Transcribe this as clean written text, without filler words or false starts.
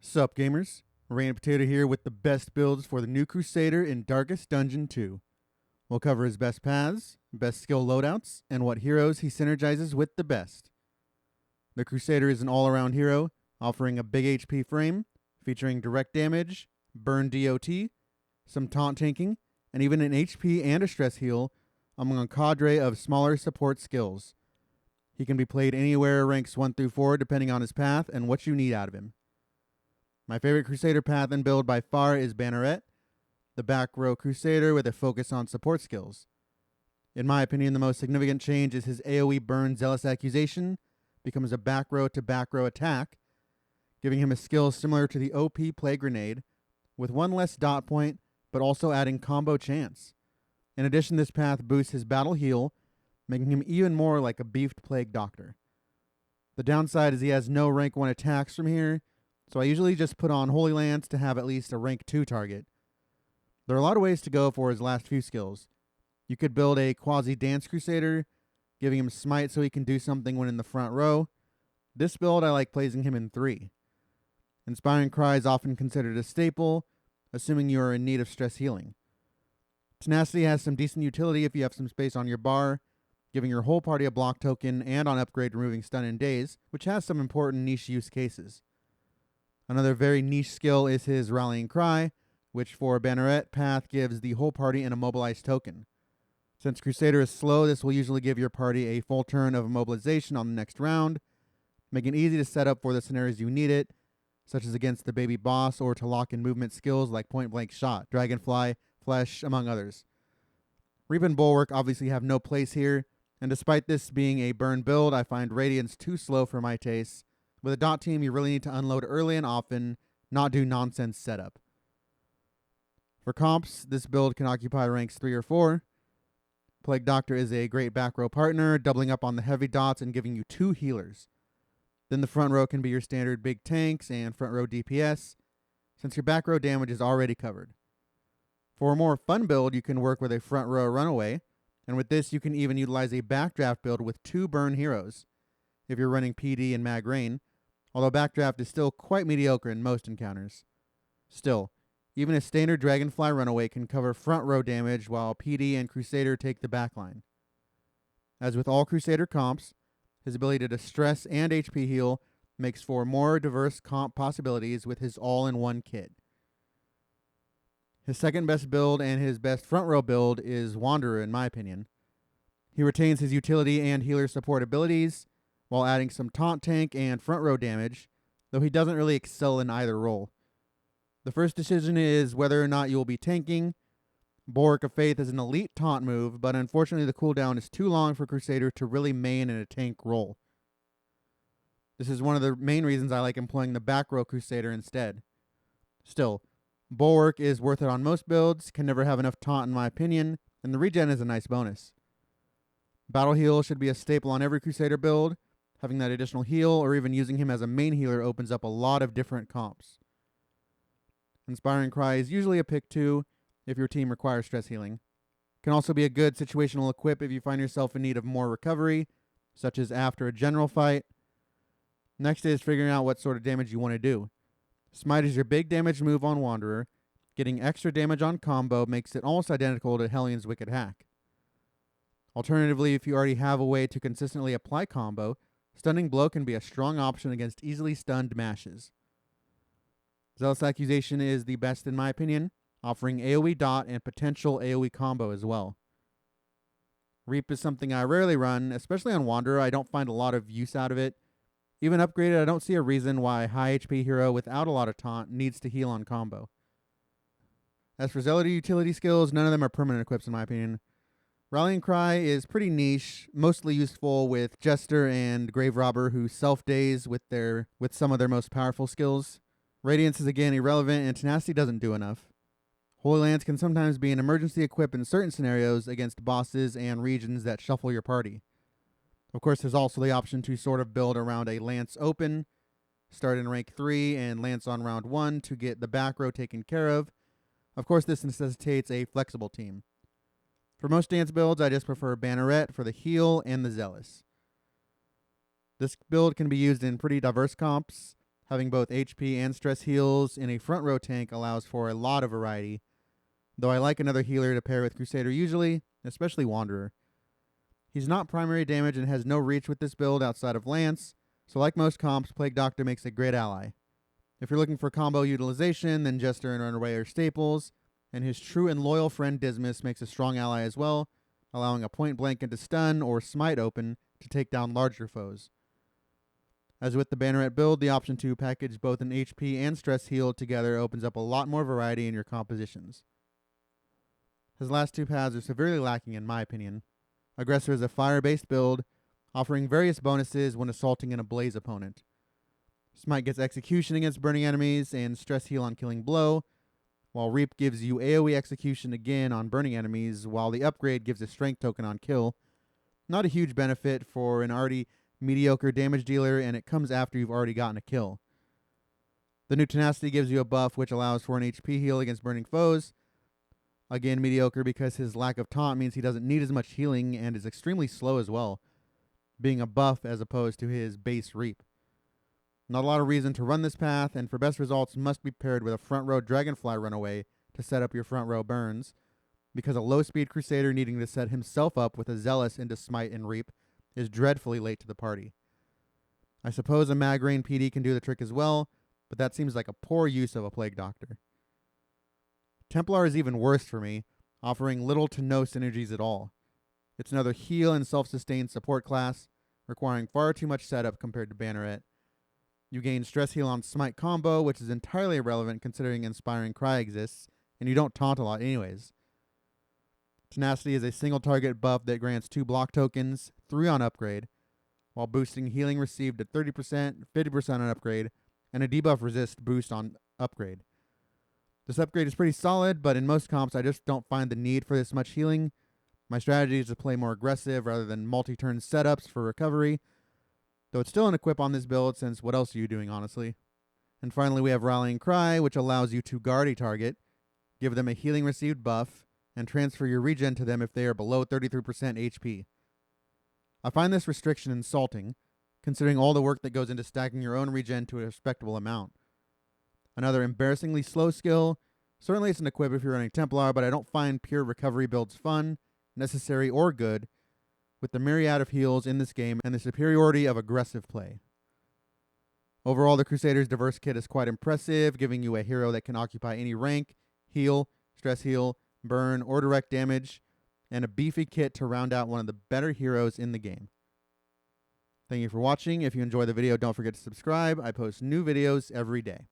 Sup gamers, Rain Potato here with the best builds for the new Crusader in Darkest Dungeon 2. We'll cover his best paths, best skill loadouts, and what heroes he synergizes with the best. The Crusader is an all-around hero, offering a big HP frame, featuring direct damage, burn DOT, some taunt tanking, and even an HP and a stress heal among a cadre of smaller support skills. He can be played anywhere ranks 1 through 4 depending on his path and what you need out of him. My favorite Crusader path and build by far is Banneret, the back row Crusader with a focus on support skills. In my opinion, the most significant change is his AoE burn Zealous Accusation becomes a back row to back row attack, giving him a skill similar to the OP Plague Grenade, with one less dot point, but also adding combo chance. In addition, this path boosts his battle heal, making him even more like a beefed Plague Doctor. The downside is he has no rank 1 attacks from here, so I usually just put on Holy Lance to have at least a rank 2 target. There are a lot of ways to go for his last few skills. You could build a quasi-dance Crusader, giving him smite so he can do something when in the front row. This build I like placing him in 3. Inspiring Cry is often considered a staple, assuming you are in need of stress healing. Tenacity has some decent utility if you have some space on your bar, giving your whole party a block token and on upgrade removing stun and daze, which has some important niche use cases. Another very niche skill is his Rallying Cry, which for Banneret path gives the whole party an immobilized token. Since Crusader is slow, this will usually give your party a full turn of immobilization on the next round, making it easy to set up for the scenarios you need it, such as against the baby boss or to lock in movement skills like Point Blank Shot, Dragonfly, Flesh, among others. Reap and Bulwark obviously have no place here, and despite this being a burn build, I find Radiance too slow for my taste. With a dot team, you really need to unload early and often, not do nonsense setup. For comps, this build can occupy ranks 3 or 4. Plague Doctor is a great back row partner, doubling up on the heavy dots and giving you 2 healers. Then the front row can be your standard big tanks and front row DPS, since your back row damage is already covered. For a more fun build, you can work with a front row runaway, and with this you can even utilize a backdraft build with 2 burn heroes, if you're running PD and Mag Rain, although backdraft is still quite mediocre in most encounters. Still, even a standard Dragonfly runaway can cover front row damage while PD and Crusader take the backline. As with all Crusader comps, his ability to distress and HP heal makes for more diverse comp possibilities with his all-in-one kit. His second best build and his best front row build is Wanderer in my opinion. He retains his utility and healer support abilities, while adding some taunt tank and front row damage, though he doesn't really excel in either role. The first decision is whether or not you will be tanking. Bulwark of Faith is an elite taunt move, but unfortunately the cooldown is too long for Crusader to really main in a tank role. This is one of the main reasons I like employing the back row Crusader instead. Still, Bulwark is worth it on most builds, can never have enough taunt in my opinion, and the regen is a nice bonus. Battle heal should be a staple on every Crusader build. Having that additional heal or even using him as a main healer opens up a lot of different comps. Inspiring Cry is usually a pick 2 if your team requires stress healing. Can also be a good situational equip if you find yourself in need of more recovery, such as after a general fight. Next is figuring out what sort of damage you want to do. Smite is your big damage move on Wanderer. Getting extra damage on combo makes it almost identical to Hellions Wicked Hack. Alternatively, if you already have a way to consistently apply combo, Stunning Blow can be a strong option against easily stunned mashes. Zealous Accusation is the best in my opinion, offering AoE dot and potential AoE combo as well. Reap is something I rarely run, especially on Wanderer. I don't find a lot of use out of it. Even upgraded, I don't see a reason why a high HP hero without a lot of taunt needs to heal on combo. As for Zealot utility skills, none of them are permanent equips in my opinion. Rallying Cry is pretty niche, mostly useful with Jester and Grave Robber who self-daze with some of their most powerful skills. Radiance is again irrelevant and Tenacity doesn't do enough. Holy Lance can sometimes be an emergency equip in certain scenarios against bosses and regions that shuffle your party. Of course, there's also the option to sort of build around a Lance open, start in rank 3 and Lance on round 1 to get the back row taken care of. Of course, this necessitates a flexible team. For most dance builds, I just prefer Banneret for the heal and the Zealous. This build can be used in pretty diverse comps. Having both HP and stress heals in a front row tank allows for a lot of variety, though I like another healer to pair with Crusader usually, especially Wanderer. He's not primary damage and has no reach with this build outside of Lance, so like most comps, Plague Doctor makes a great ally. If you're looking for combo utilization, then Jester and Runaway are staples, and his true and loyal friend Dismas makes a strong ally as well, allowing a point blank into stun or smite open to take down larger foes. As with the Banneret build, the option to package both an HP and stress heal together opens up a lot more variety in your compositions. His last two paths are severely lacking in my opinion. Aggressor is a fire-based build, offering various bonuses when assaulting an ablaze opponent. Smite gets execution against burning enemies and stress heal on killing blow, while Reap gives you AoE execution again on burning enemies, while the upgrade gives a strength token on kill. Not a huge benefit for an already mediocre damage dealer, and it comes after you've already gotten a kill. The new Tenacity gives you a buff which allows for an HP heal against burning foes. Again, mediocre because his lack of taunt means he doesn't need as much healing and is extremely slow as well, being a buff as opposed to his base Reap. Not a lot of reason to run this path, and for best results must be paired with a front row Dragonfly Runaway to set up your front row burns, because a low speed Crusader needing to set himself up with a Zealous into Smite and Reap is dreadfully late to the party. I suppose a Magrain PD can do the trick as well, but that seems like a poor use of a Plague Doctor. Templar is even worse for me, offering little to no synergies at all. It's another heal and self-sustained support class, requiring far too much setup compared to Banneret. You gain stress heal on Smite combo, which is entirely irrelevant considering Inspiring Cry exists, and you don't taunt a lot anyways. Tenacity is a single target buff that grants 2 block tokens, 3 on upgrade, while boosting healing received at 30%, 50% on upgrade, and a debuff resist boost on upgrade. This upgrade is pretty solid, but in most comps I just don't find the need for this much healing. My strategy is to play more aggressive rather than multi-turn setups for recovery, though it's still an equip on this build since what else are you doing honestly? And finally we have Rallying Cry, which allows you to guard a target, give them a healing received buff, and transfer your regen to them if they are below 33% HP. I find this restriction insulting, considering all the work that goes into stacking your own regen to a respectable amount. Another embarrassingly slow skill. Certainly it's an equip if you're running Templar, but I don't find pure recovery builds fun, necessary, or good, with the myriad of heals in this game and the superiority of aggressive play. Overall, the Crusader's diverse kit is quite impressive, giving you a hero that can occupy any rank, heal, stress heal, burn, or direct damage, and a beefy kit to round out one of the better heroes in the game. Thank you for watching. If you enjoy the video, don't forget to subscribe. I post new videos every day.